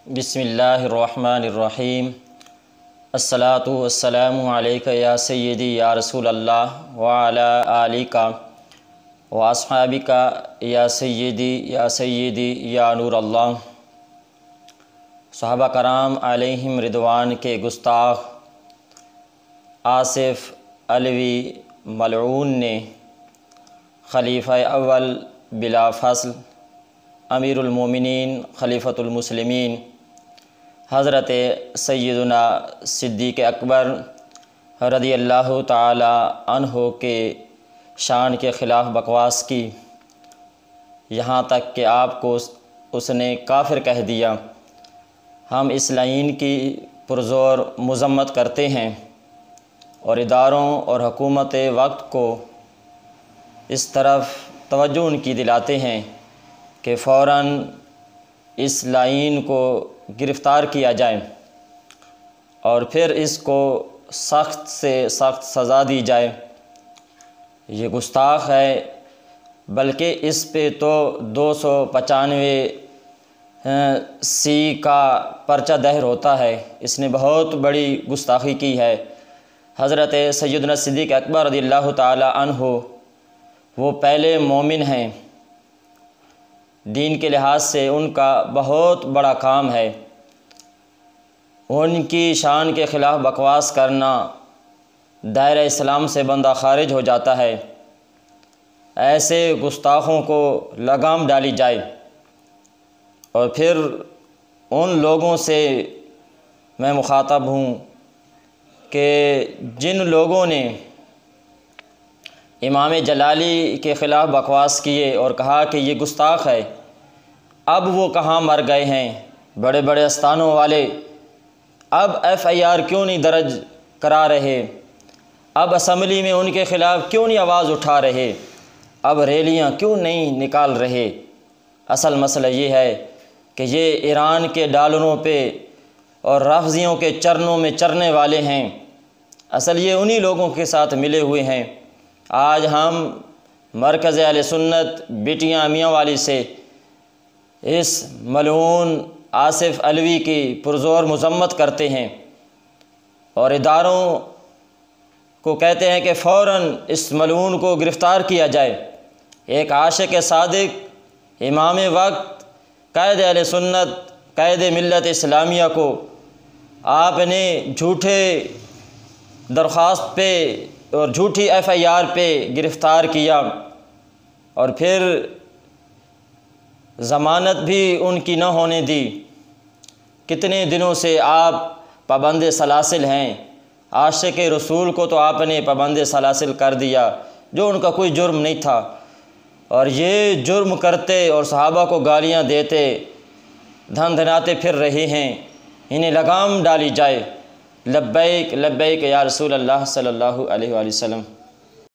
बिस्मिल्लाहिर्रहमानिर्रहीम। अस्सलातु वस्सलामु अलैका या सय्यदी या रसूल अल्लाह व अला आलिका व अस्हाबिका या सय्यदी या नूर अल्लाह। सहाबा कराम अलैहिम रिदवान के गुस्ताख आसिफ़ अलवी मलऊन ने खलीफ़ा अव्वल बिला फ़स्ल अमीरुल मोमिनीन खलीफ़तुल मुस्लिमीन हज़रत सय्यदुना सिद्दीक़ अकबर रदियल्लाहु ताला अन्हो के शान के ख़िलाफ़ बकवास की, यहाँ तक कि आपको उसने काफिर कह दिया। हम इस लाइन की पुरज़ोर मज़म्मत करते हैं और इदारों और हुकूमत वक्त को इस तरफ तवज्जो उनकी दिलाते हैं कि फ़ौरन इस लाइन को गिरफ़्तार किया जाए और फिर इसको सख्त से सख्त सज़ा दी जाए। ये गुस्ताख है, बल्कि इस पे तो 295 सी का पर्चा दहर होता है। इसने बहुत बड़ी गुस्ताखी की है। हज़रत सय्यदना सिद्दीक़ अकबर रज़ियल्लाहु ताला अन्हु वो पहले मोमिन हैं। दीन के लिहाज से उनका बहुत बड़ा काम है। उनकी शान के ख़िलाफ़ बकवास करना दायरा इस्लाम से बंदा खारिज हो जाता है। ऐसे गुस्ताखों को लगाम डाली जाए और फिर उन लोगों से मैं मुखातब हूँ कि जिन लोगों ने इमाम जलाली के ख़िलाफ़ बकवास किए और कहा कि ये गुस्ताख है, अब वो कहाँ मर गए हैं? बड़े बड़े आस्थानों वाले अब FIR क्यों नहीं दर्ज करा रहे? अब असम्बली में उनके ख़िलाफ़ क्यों नहीं आवाज़ उठा रहे? अब रैलियाँ क्यों नहीं निकाल रहे? असल मसला ये है कि ये ईरान के डॉलरों पे और राफ़ज़ियों के चरणों में चरने वाले हैं। असल ये उन्हीं लोगों के साथ मिले हुए हैं। आज हम मरकज़ अहले सुन्नत बिटियाँ मियाँ वाली से इस मलऊन आसिफ़ अलवी की पुरज़ोर मज़म्मत करते हैं और इदारों को कहते हैं कि फ़ौरन इस मलऊन को गिरफ़्तार किया जाए। एक आशिक़ सादिक़, इमाम वक्त, क़ायद अहले सुन्नत, क़ायद मिल्लत इस्लामिया को आपने झूठे दरख्वास्त पे और झूठी FIR पे गिरफ़्तार किया और फिर ज़मानत भी उनकी न होने दी। कितने दिनों से आप पाबंद सलासिल हैं। आशिक़ रसूल को तो आपने पाबंद सलासिल कर दिया, जो उनका कोई जुर्म नहीं था, और ये जुर्म करते और सहाबा को गालियाँ देते धन धनाते फिर रहे हैं। इन्हें लगाम डाली जाए। लब्बैक लब्बैक या रसूल अल्लाह सल्लल्लाहु अलैहि वसल्लम।